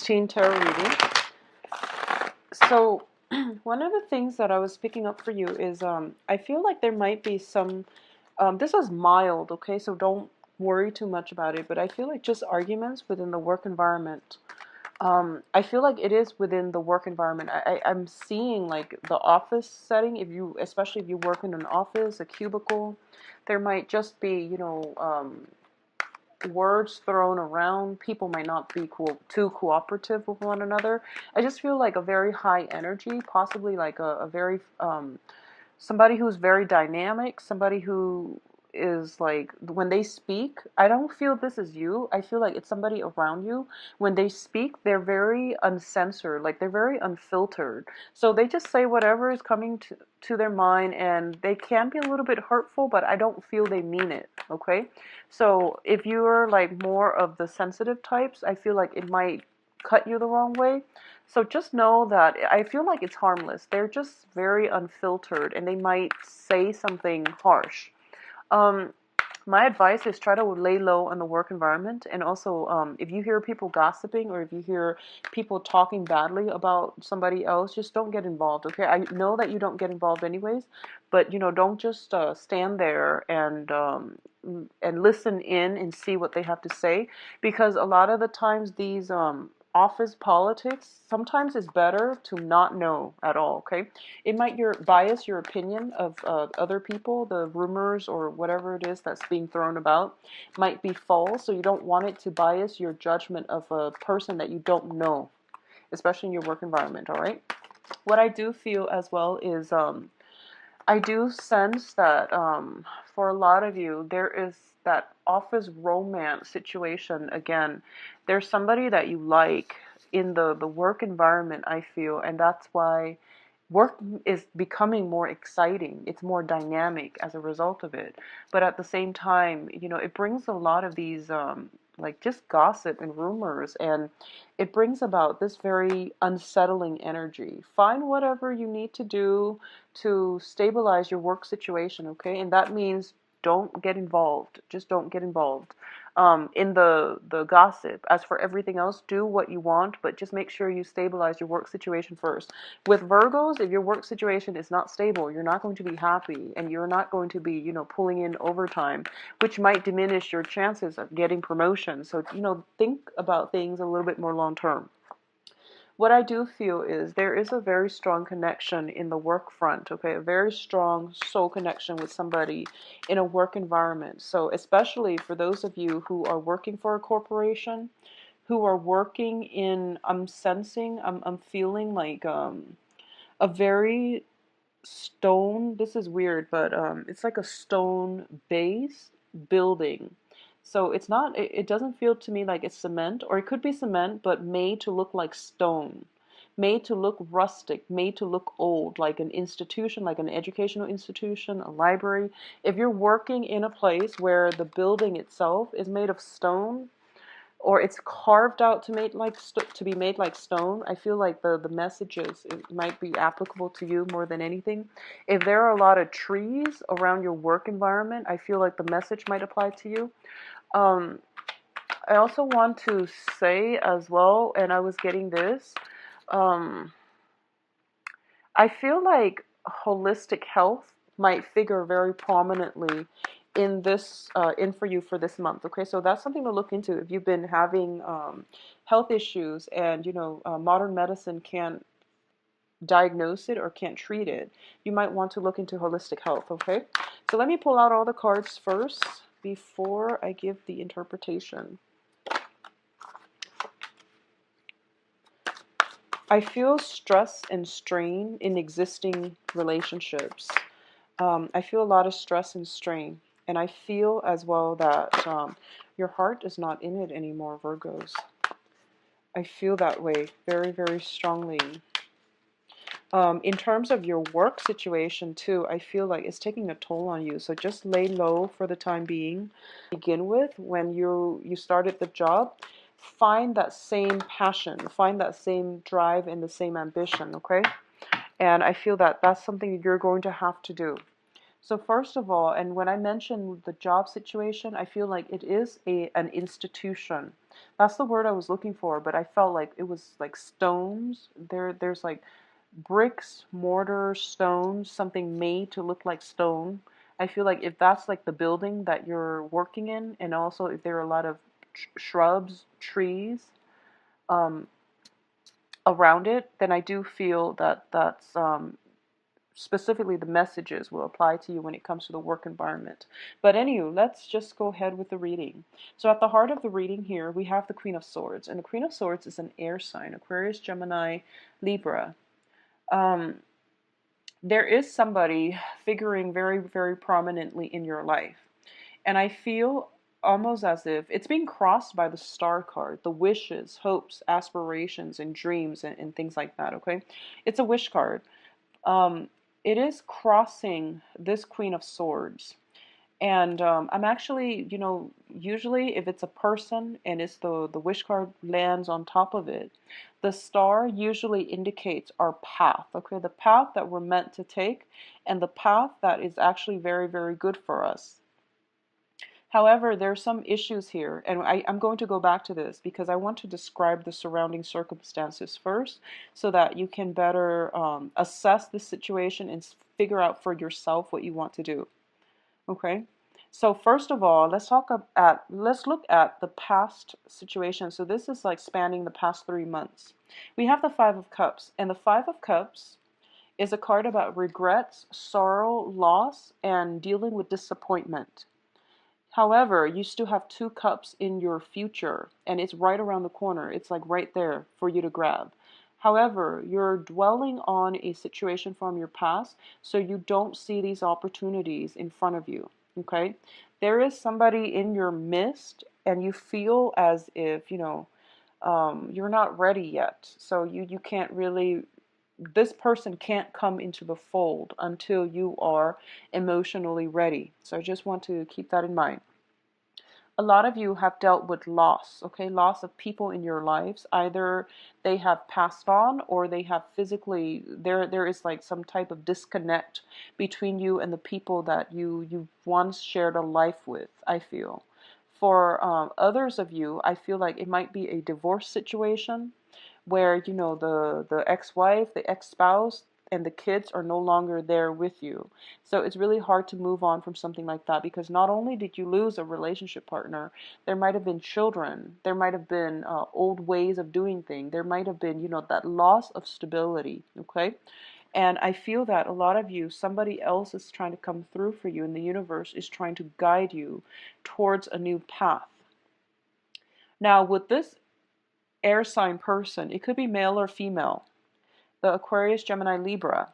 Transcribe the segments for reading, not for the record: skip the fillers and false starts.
16 tarot reading. So, one of the things that I was picking up for you is I feel like there might be some, this is mild, okay, so don't worry too much about it, but I feel like just arguments within the work environment. I feel like it is within the work environment. I'm seeing like the office setting, especially if you work in an office, a cubicle, there might just be, words thrown around. People might not be too cooperative with one another. I just feel like a very high energy, possibly like a very somebody who's very dynamic, somebody who is like when they speak, I don't feel this is you. I feel like it's somebody around you. When they speak, they're very uncensored, like they're very unfiltered. So they just say whatever is coming to their mind, and they can be a little bit hurtful, but I don't feel they mean it, okay? So if you're like more of the sensitive types, I feel like it might cut you the wrong way. So just know that I feel like it's harmless. They're just very unfiltered and they might say something harsh. Um, my advice is try to lay low on the work environment. And also, if you hear people gossiping or if you hear people talking badly about somebody else, just don't get involved, okay? I know that you don't get involved anyways, but, don't just stand there and listen in and see what they have to say. Because a lot of the times these office politics, sometimes it's better to not know at all, okay? It might bias your opinion of other people, the rumors or whatever it is that's being thrown about might be false, so you don't want it to bias your judgment of a person that you don't know, especially in your work environment, all right? What I do feel as well is I do sense that for a lot of you, there is that office romance situation again. There's somebody that you like in the work environment, I feel, and that's why work is becoming more exciting. It's more dynamic as a result of it. But at the same time, it brings a lot of these like just gossip and rumors, and it brings about this very unsettling energy. Find whatever you need to do to stabilize your work situation, okay? And that means don't get involved. Just don't get involved in the gossip. As for everything else, do what you want, but just make sure you stabilize your work situation first. With Virgos, if your work situation is not stable, you're not going to be happy, and you're not going to be, pulling in overtime, which might diminish your chances of getting promotion. So, think about things a little bit more long term. What I do feel is there is a very strong connection in the work front, okay? A very strong soul connection with somebody in a work environment. So especially for those of you who are working for a corporation, who are working in, I'm sensing, I'm feeling like a very stone, this is weird, but it's like a stone base building. So it's not, it doesn't feel to me like it's cement, or it could be cement, but made to look like stone, made to look rustic, made to look old, like an institution, like an educational institution, a library. If you're working in a place where the building itself is made of stone, or it's carved out to be made like stone, I feel like the messages, it might be applicable to you more than anything. If there are a lot of trees around your work environment, I feel like the message might apply to you. um, I also want to say as well, and I was getting this, um, I feel like holistic health might figure very prominently in this in for you for this month. Okay, so that's something to look into if you've been having health issues, and modern medicine can't diagnose it or can't treat it. You might want to look into holistic health. Okay, so let me pull out all the cards first before I give the interpretation. I feel stress and strain in existing relationships. I feel a lot of stress and strain. And I feel as well that your heart is not in it anymore, Virgos. I feel that way very, very strongly. In terms of your work situation too, I feel like it's taking a toll on you. So just lay low for the time being. Begin with, when you started the job, find that same passion, find that same drive and the same ambition, okay? And I feel that that's something you're going to have to do. So first of all, and when I mention the job situation, I feel like it is an institution. That's the word I was looking for, but I felt like it was like stones. There's like bricks, mortar, stones, something made to look like stone. I feel like if that's like the building that you're working in, and also if there are a lot of shrubs, trees, um, around it, then I do feel that that's specifically the messages will apply to you when it comes to the work environment. But anyway, let's just go ahead with the reading. So at the heart of the reading here, we have the Queen of Swords, and the Queen of Swords is an air sign: Aquarius, Gemini, Libra. Um, there is somebody figuring very, very prominently in your life. And I feel almost as if it's being crossed by the star card, the wishes, hopes, aspirations, and dreams, and things like that, okay? It's a wish card. Um, it is crossing this Queen of Swords. And I'm actually, usually if it's a person and it's the wish card lands on top of it, the star usually indicates our path, okay? The path that we're meant to take and the path that is actually very, very good for us. However, there are some issues here, and I'm going to go back to this because I want to describe the surrounding circumstances first so that you can better assess the situation and figure out for yourself what you want to do. Okay? So first of all, let's look at the past situation. So this is like spanning the past 3 months. We have the Five of Cups, and the Five of Cups is a card about regrets, sorrow, loss, and dealing with disappointment. However, you still have two cups in your future, and it's right around the corner. It's like right there for you to grab. However, you're dwelling on a situation from your past, so you don't see these opportunities in front of you. Okay? There is somebody in your midst, and you feel as if, you're not ready yet. So you can't really, this person can't come into the fold until you are emotionally ready. So I just want to keep that in mind. A lot of you have dealt with loss, okay? Loss of people in your lives. Either they have passed on or they have physically, there is like some type of disconnect between you and the people that you once shared a life with, I feel. For others of you, I feel like it might be a divorce situation where, the ex-wife, the ex-spouse, and the kids are no longer there with you. So it's really hard to move on from something like that because not only did you lose a relationship partner, there might have been children, there might have been old ways of doing things, there might have been, that loss of stability, okay? And I feel that a lot of you, somebody else is trying to come through for you, and the universe is trying to guide you towards a new path. Now, with this air sign person, it could be male or female, the Aquarius, Gemini, Libra,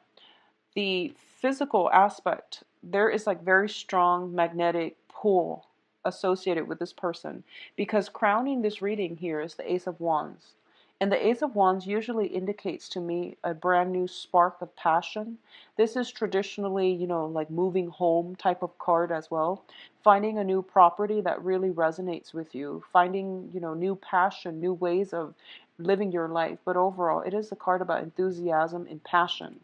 the physical aspect, there is like very strong magnetic pull associated with this person because crowning this reading here is the Ace of Wands. And the Ace of Wands usually indicates to me a brand new spark of passion. This is traditionally, like moving home type of card as well. Finding a new property that really resonates with you. Finding, new passion, new ways of living your life. But overall, it is a card about enthusiasm and passion.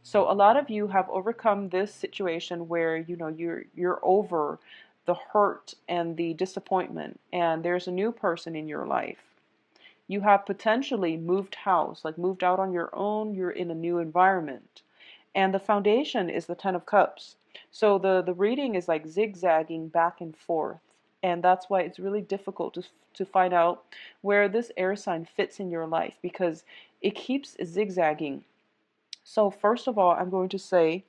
So a lot of you have overcome this situation where you're over the hurt and the disappointment, and there's a new person in your life. You have potentially moved house, like moved out on your own, you're in a new environment. And the foundation is the Ten of Cups. So the reading is like zigzagging back and forth. And that's why it's really difficult to find out where this air sign fits in your life because it keeps zigzagging. So first of all, I'm going to say,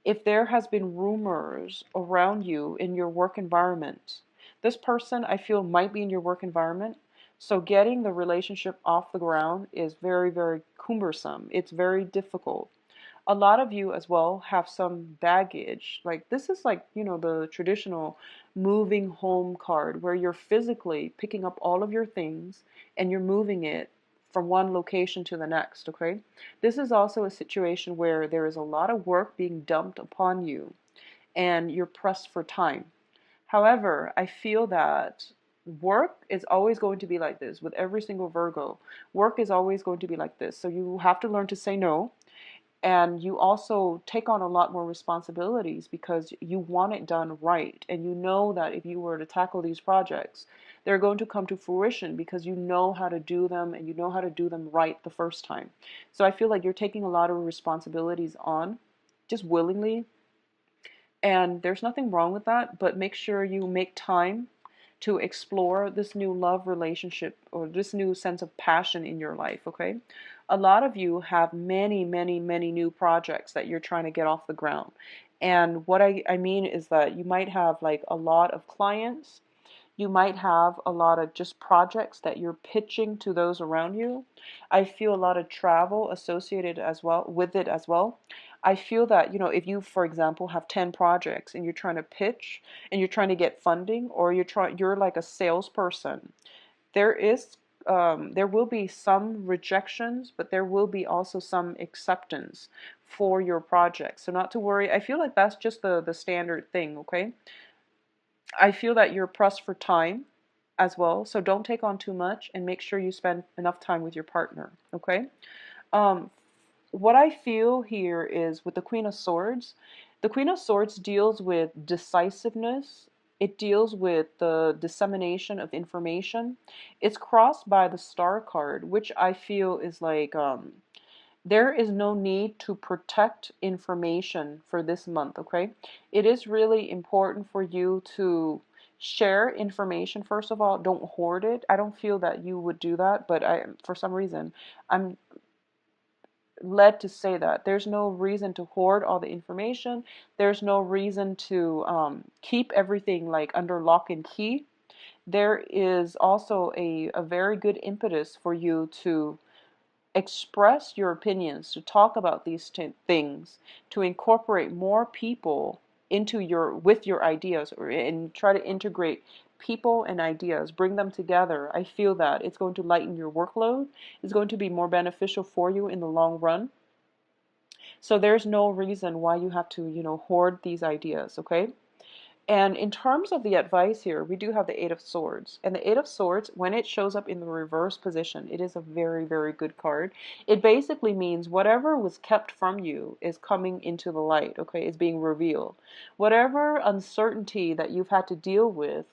if there has been rumors around you in your work environment, this person I feel might be in your work environment. So getting the relationship off the ground is very, very cumbersome. It's very difficult. A lot of you as well have some baggage. Like this is like, the traditional moving home card where you're physically picking up all of your things and you're moving it from one location to the next, okay? This is also a situation where there is a lot of work being dumped upon you and you're pressed for time. However, I feel that work is always going to be like this with every single Virgo. Work is always going to be like this. So you have to learn to say no. And you also take on a lot more responsibilities because you want it done right. And you know that if you were to tackle these projects, they're going to come to fruition because you know how to do them and you know how to do them right the first time. So I feel like you're taking a lot of responsibilities on just willingly, and there's nothing wrong with that, but make sure you make time to explore this new love relationship or this new sense of passion in your life, okay? A lot of you have many, many, many new projects that you're trying to get off the ground. And what I mean is that you might have like a lot of clients, you might have a lot of just projects that you're pitching to those around you. I feel a lot of travel associated as well with it as well. I feel that, if you, for example, have 10 projects and you're trying to pitch and you're trying to get funding, or you're like a salesperson, there will be some rejections, but there will be also some acceptance for your project. So not to worry. I feel like that's just the standard thing, okay? I feel that you're pressed for time as well, so don't take on too much and make sure you spend enough time with your partner, okay? Um, what I feel here is with the Queen of Swords, the Queen of Swords deals with decisiveness. It deals with the dissemination of information. It's crossed by the Star card, which I feel is like there is no need to protect information for this month, okay? It is really important for you to share information. First of all, don't hoard it. I don't feel that you would do that, but for some reason, I'm led to say that. There's no reason to hoard all the information. There's no reason to keep everything like under lock and key. There is also a very good impetus for you to express your opinions, to talk about these things, to incorporate more people into with your ideas, and try to integrate people and ideas, bring them together. I feel that it's going to lighten your workload. It's going to be more beneficial for you in the long run. So there's no reason why you have to, hoard these ideas, okay? And in terms of the advice here, we do have the Eight of Swords. And the Eight of Swords, when it shows up in the reverse position, it is a very, very good card. It basically means whatever was kept from you is coming into the light, okay? It's being revealed. Whatever uncertainty that you've had to deal with,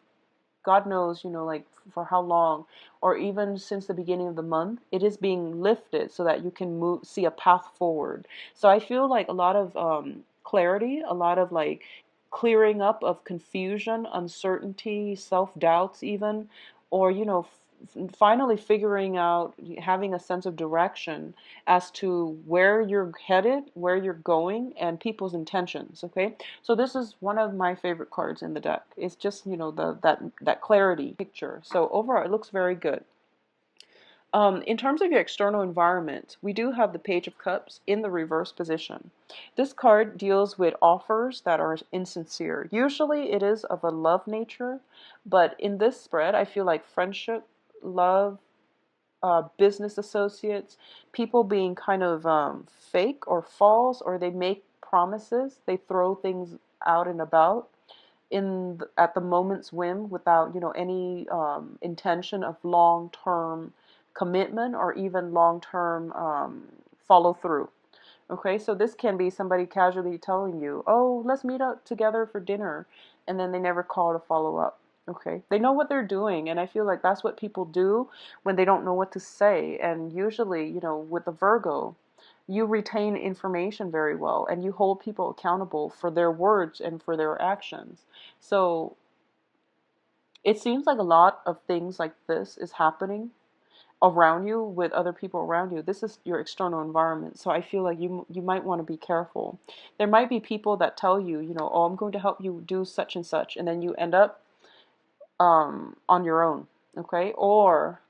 God knows, like for how long, or even since the beginning of the month, it is being lifted so that you can see a path forward. So I feel like a lot of clarity, a lot of like clearing up of confusion, uncertainty, self-doubts even, or, finally figuring out, having a sense of direction as to where you're headed, where you're going, and people's intentions, okay? So this is one of my favorite cards in the deck. It's just, that clarity picture. So overall, it looks very good. In terms of your external environment, we do have the Page of Cups in the reverse position. This card deals with offers that are insincere. Usually it is of a love nature, but in this spread, I feel like friendship, love, business associates, people being kind of fake or false, or they make promises, they throw things out and about at the moment's whim without any intention of long-term commitment or even long-term follow through. Okay, so this can be somebody casually telling you, oh, let's meet up together for dinner, and then they never call to follow up. Okay, they know what they're doing, and I feel like that's what people do when they don't know what to say. And usually, with the Virgo, you retain information very well, and you hold people accountable for their words and for their actions. So it seems like a lot of things like this is happening around you with other people around you. This is your external environment. So I feel like you might want to be careful. There might be people that tell you, oh, I'm going to help you do such and such, and then you end up on your own, okay? Or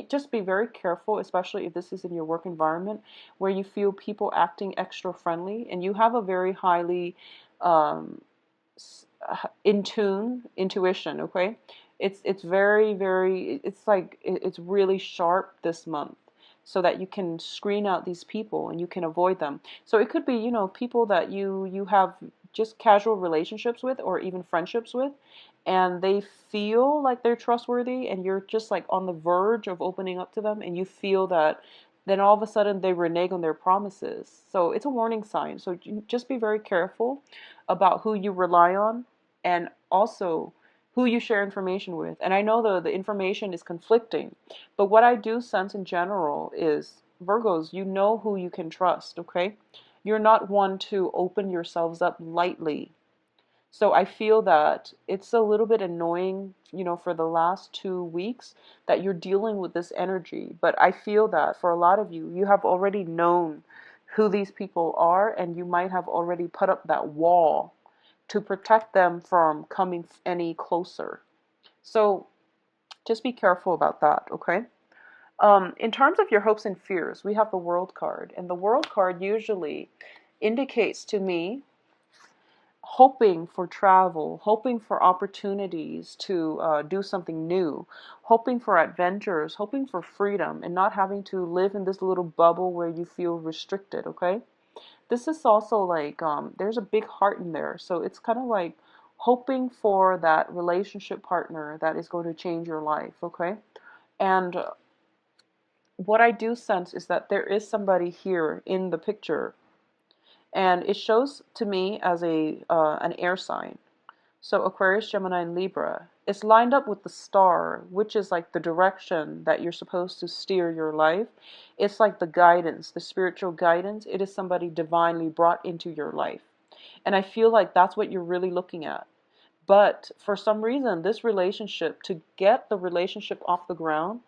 just be very careful, especially if this is in your work environment where you feel people acting extra friendly and you have a very highly um, intuition, okay? It's very, very, it's like it's really sharp this month, so that you can screen out these people and you can avoid them. So it could be, people that you have just casual relationships with or even friendships with, and they feel like they're trustworthy and you're just like on the verge of opening up to them, and you feel that then all of a sudden they renege on their promises. So it's a warning sign. So just be very careful about who you rely on, and also who you share information with. And I know the information is conflicting, but what I do sense in general is, Virgos, you know who you can trust, okay? You're not one to open yourselves up lightly. So I feel that it's a little bit annoying, for the last 2 weeks that you're dealing with this energy. But I feel that for a lot of you, you have already known who these people are, and you might have already put up that wall to protect them from coming any closer. So just be careful about that, okay? In terms of your hopes and fears, we have the World card, and the World card usually indicates to me hoping for travel, hoping for opportunities to do something new, hoping for adventures, hoping for freedom, and not having to live in this little bubble where you feel restricted, okay? This is also like, there's a big heart in there. So it's kind of like hoping for that relationship partner that is going to change your life, okay? And what I do sense is that there is somebody here in the picture, and it shows to me as an air sign. So Aquarius, Gemini, and Libra. It's lined up with the star, which is like the direction that you're supposed to steer your life. It's like the guidance, the spiritual guidance. It is somebody divinely brought into your life. And I feel like that's what you're really looking at. But for some reason, this relationship, to get the relationship off the ground,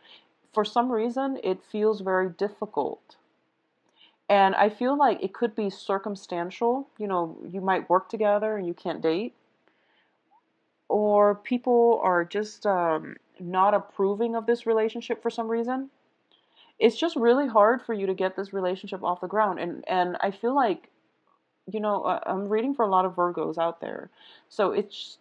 for some reason, it feels very difficult. And I feel like it could be circumstantial. You might work together and you can't date, or people are just not approving of this relationship for some reason. It's just really hard for you to get this relationship off the ground. And I feel like, I'm reading for a lot of Virgos out there. So it's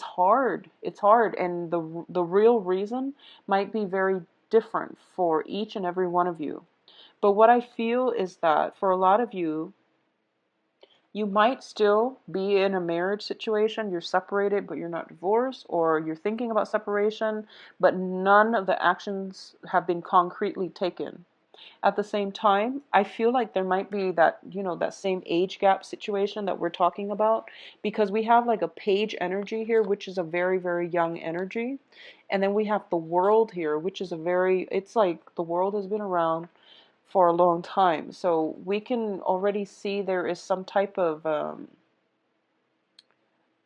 hard. It's hard. And the real reason might be very different for each and every one of you. But what I feel is that for a lot of you, you might still be in a marriage situation. You're separated, but you're not divorced, or you're thinking about separation, but none of the actions have been concretely taken. At the same time, I feel like there might be that same age gap situation that we're talking about, because we have like a page energy here, which is a very, very young energy. And then we have the world here, which is it's like the world has been around for a long time. So we can already see there is some type of,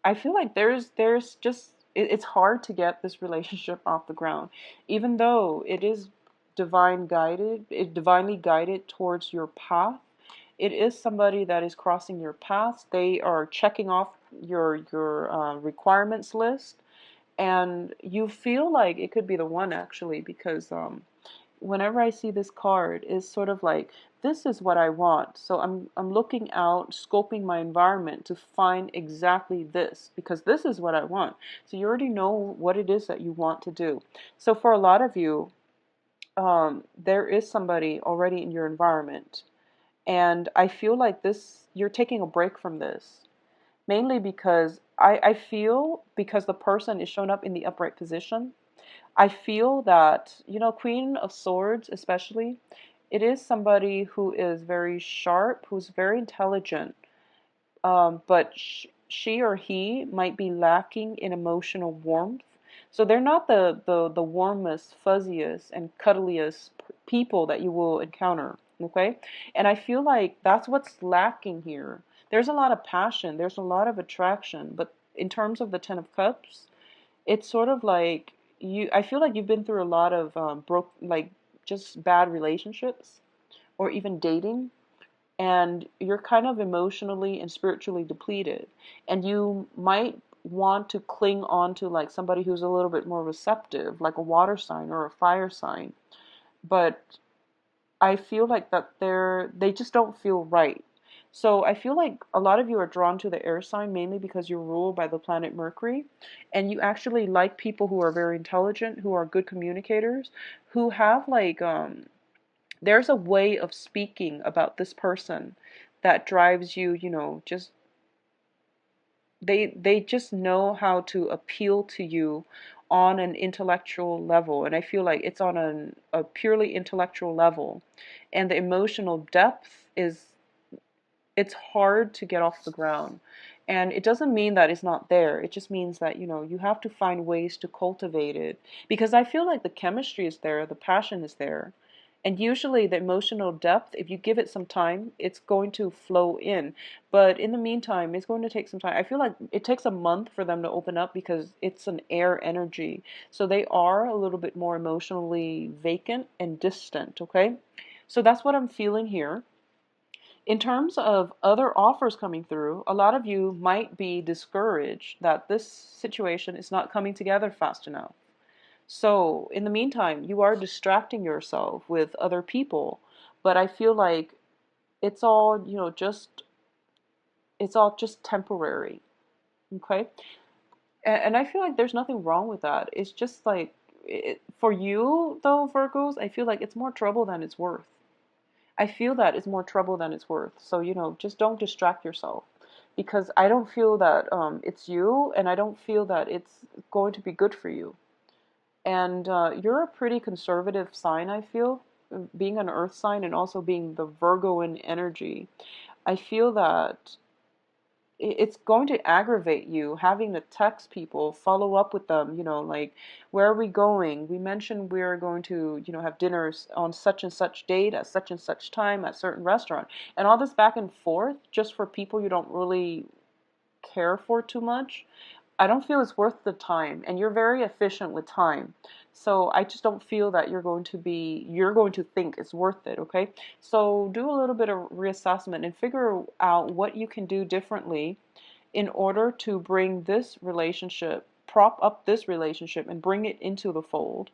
I feel like there's just, it's hard to get this relationship off the ground, even though it is divinely guided towards your path. It is somebody that is crossing your path. They are checking off your requirements list, and you feel like it could be the one, actually, because whenever I see this card, is sort of like, this is what I want. So I'm looking out, scoping my environment to find exactly this, because this is what I want. So you already know what it is that you want to do. So for a lot of you, there is somebody already in your environment, and I feel like you're taking a break from this, mainly because I feel, because the person is shown up in the upright position. I feel that, Queen of Swords especially, it is somebody who is very sharp, who's very intelligent, but she or he might be lacking in emotional warmth. So they're not the warmest, fuzziest, and cuddliest people that you will encounter, okay? And I feel like that's what's lacking here. There's a lot of passion, there's a lot of attraction, but in terms of the Ten of Cups, it's sort of like I feel like you've been through a lot of just bad relationships, or even dating, and you're kind of emotionally and spiritually depleted, and you might want to cling on to like somebody who's a little bit more receptive, like a water sign or a fire sign. But I feel like that they just don't feel right. So I feel like a lot of you are drawn to the air sign, mainly because you're ruled by the planet Mercury, and you actually like people who are very intelligent, who are good communicators, who have like there's a way of speaking about this person that drives you, just they just know how to appeal to you on an intellectual level. And I feel like it's on a purely intellectual level, and the emotional depth is, it's hard to get off the ground. And it doesn't mean that it's not there. It just means that, you have to find ways to cultivate it. Because I feel like the chemistry is there, the passion is there. And usually the emotional depth, if you give it some time, it's going to flow in. But in the meantime, it's going to take some time. I feel like it takes a month for them to open up because it's an air energy. So they are a little bit more emotionally vacant and distant, okay? So that's what I'm feeling here. In terms of other offers coming through, a lot of you might be discouraged that this situation is not coming together fast enough. So, in the meantime, you are distracting yourself with other people, but I feel like it's all, it's all just temporary, okay? And I feel like there's nothing wrong with that. It's just like for you though, Virgos, I feel like it's more trouble than it's worth. I feel that it's more trouble than it's worth. So, just don't distract yourself because I don't feel that it's you, and I don't feel that it's going to be good for you. And you're a pretty conservative sign, I feel, being an earth sign and also being the Virgoan energy. I feel that it's going to aggravate you having to text people, follow up with them, like, where are we going? We mentioned we're going to, have dinners on such and such date at such and such time at certain restaurant. And all this back and forth just for people you don't really care for too much. I don't feel it's worth the time, and you're very efficient with time. So I just don't feel that you're going to think it's worth it, okay? So do a little bit of reassessment and figure out what you can do differently in order to bring this relationship, prop up this relationship and bring it into the fold.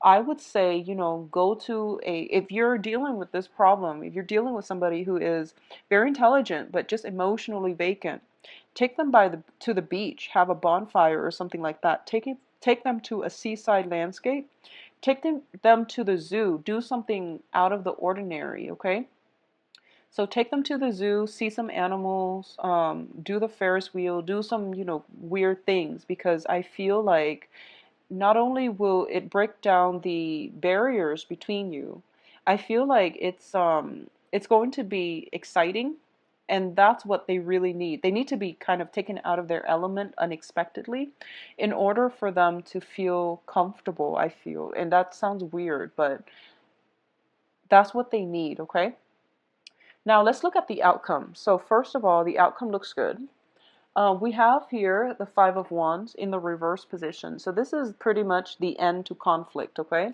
I would say, go to if you're dealing with this problem, if you're dealing with somebody who is very intelligent but just emotionally vacant, take them to the beach, have a bonfire or something like that. Take them to a seaside landscape. Take them to the zoo. Do something out of the ordinary, okay? So take them to the zoo, see some animals, do the Ferris wheel, do some, weird things because I feel like not only will it break down the barriers between you, I feel like it's going to be exciting, and that's what they really need. They need to be kind of taken out of their element unexpectedly in order for them to feel comfortable, I feel. And that sounds weird, but that's what they need, okay? Now let's look at the outcome. So first of all, the outcome looks good. We have here the Five of Wands in the reverse position. So this is pretty much the end to conflict, okay?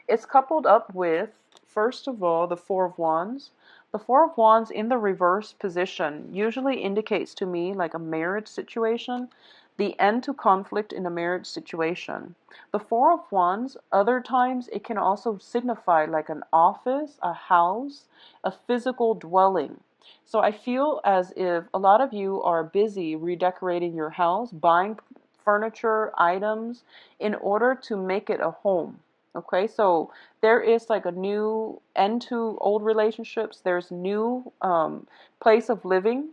It's coupled up with, first of all, the Four of Wands. The Four of Wands in the reverse position usually indicates to me like a marriage situation, the end to conflict in a marriage situation. The Four of Wands, other times it can also signify like an office, a house, a physical dwelling. So I feel as if a lot of you are busy redecorating your house, buying furniture, items in order to make it a home. Okay, so there is like a new end to old relationships. There's new place of living.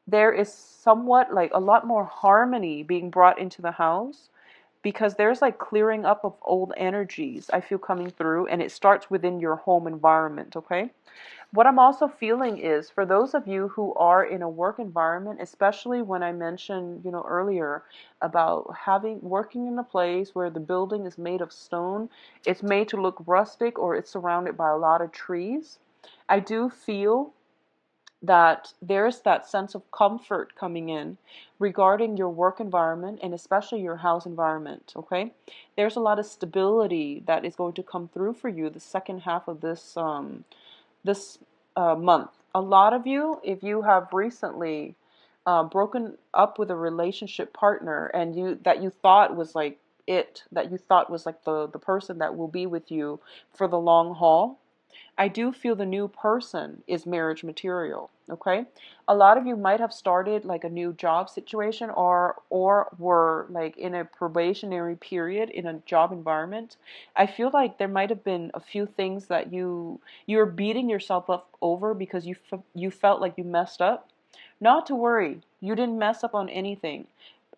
There is somewhat like a lot more harmony being brought into the house because there's like clearing up of old energies I feel coming through, and it starts within your home environment, okay? What I'm also feeling is for those of you who are in a work environment, especially when I mentioned, earlier about working in a place where the building is made of stone, it's made to look rustic or it's surrounded by a lot of trees. I do feel that there's that sense of comfort coming in regarding your work environment and especially your house environment, okay? There's a lot of stability that is going to come through for you the second half of this month. A lot of you, if you have recently broken up with a relationship partner and you thought was like that you thought was like the person that will be with you for the long haul, I do feel the new person is marriage material, okay? A lot of you might have started like a new job situation or were like in a probationary period in a job environment. I feel like there might have been a few things that you're beating yourself up over because you felt like you messed up. Not to worry, you didn't mess up on anything.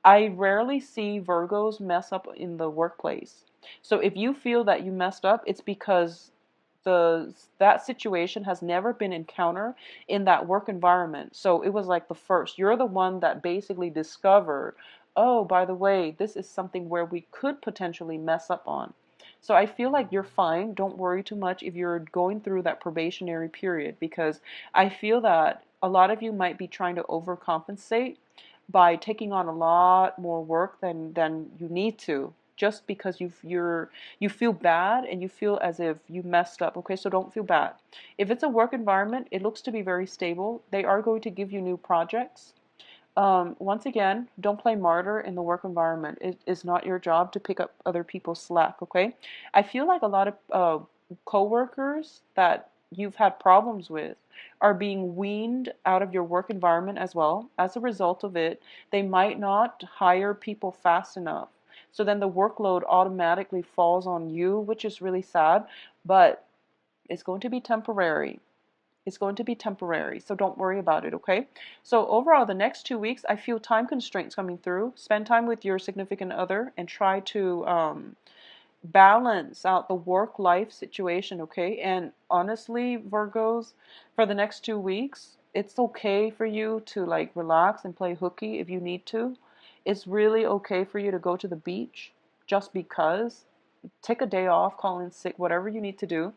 I rarely see Virgos mess up in the workplace. So if you feel that you messed up, it's because that situation has never been encountered in that work environment. So it was like the first. You're the one that basically discovered, oh, by the way, this is something where we could potentially mess up on. So I feel like you're fine. Don't worry too much if you're going through that probationary period, because I feel that a lot of you might be trying to overcompensate by taking on a lot more work than you need to, just because you feel bad and you feel as if you messed up. Okay, so don't feel bad. If it's a work environment, it looks to be very stable. They are going to give you new projects. Once again, don't play martyr in the work environment. It is not your job to pick up other people's slack, okay? I feel like a lot of coworkers that you've had problems with are being weaned out of your work environment as well. As a result of it, they might not hire people fast enough. So then the workload automatically falls on you, which is really sad, but it's going to be temporary. It's going to be temporary, so don't worry about it, okay? So overall, the next 2 weeks, I feel time constraints coming through. Spend time with your significant other and try to balance out the work-life situation, okay? And honestly, Virgos, for the next 2 weeks, it's okay for you to like relax and play hooky if you need to. It's really okay for you to go to the beach just because. Take a day off, call in sick, whatever you need to do,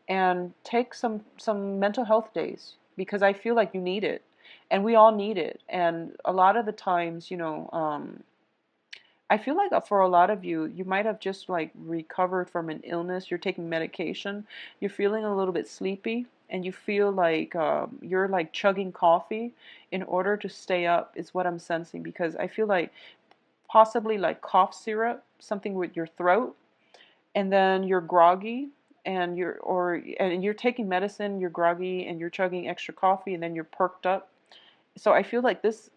and take some mental health days, because I feel like you need it, and we all need it. And a lot of the times, I feel like for a lot of you, you might have just like recovered from an illness. You're taking medication. You're feeling a little bit sleepy, and you feel like you're like chugging coffee in order to stay up. Is what I'm sensing, because I feel like possibly like cough syrup, something with your throat, and then you're groggy, and you're taking medicine, you're groggy, and you're chugging extra coffee, and then you're perked up. So I feel like this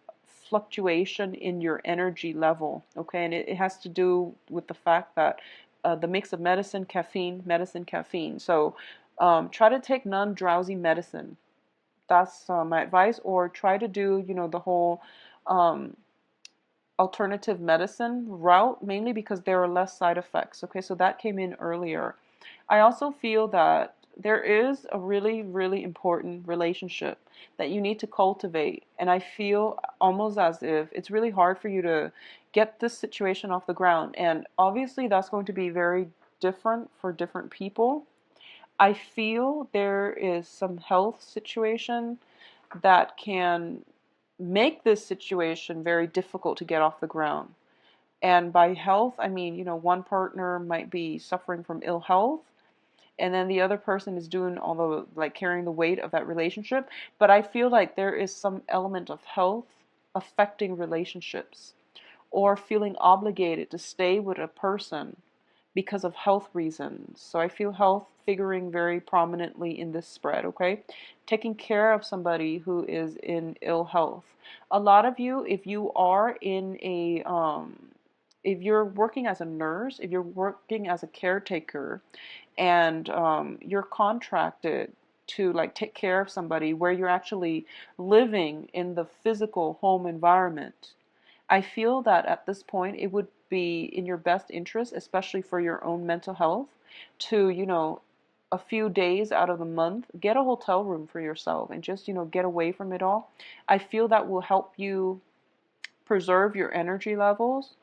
fluctuation in your energy level, okay, and it has to do with the fact that the mix of medicine, caffeine. So try to take non-drowsy medicine. That's my advice. Or try to do, the whole um, alternative medicine route, mainly because there are less side effects. Okay, so that came in earlier. I also feel that there is a really, really important relationship that you need to cultivate. And I feel almost as if it's really hard for you to get this situation off the ground. And obviously, that's going to be very different for different people. I feel there is some health situation that can make this situation very difficult to get off the ground. And by health, I mean, one partner might be suffering from ill health, and then the other person is doing all the like carrying the weight of that relationship. But I feel like there is some element of health affecting relationships, or feeling obligated to stay with a person because of health reasons. So I feel health figuring very prominently in this spread, okay? Taking care of somebody who is in ill health. A lot of you, if you are in if you're working as a nurse, if you're working as a caretaker, and you're contracted to like take care of somebody where you're actually living in the physical home environment, I feel that at this point it would be in your best interest, especially for your own mental health, to, a few days out of the month, get a hotel room for yourself and just, get away from it all. I feel that will help you preserve your energy levels.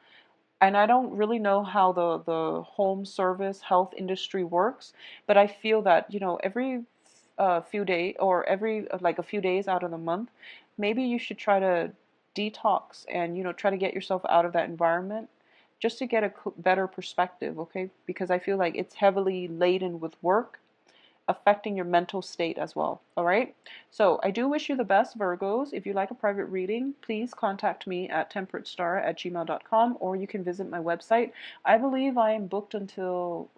And I don't really know how the home service health industry works, but I feel that, every few days, or every like a few days out of the month, maybe you should try to detox and, try to get yourself out of that environment just to get a better perspective, okay? Because I feel like it's heavily laden with work, affecting your mental state as well. All right. So I do wish you the best, Virgos. If you'd like a private reading, please contact me at temperatestar@gmail.com, or you can visit my website. I believe I am booked until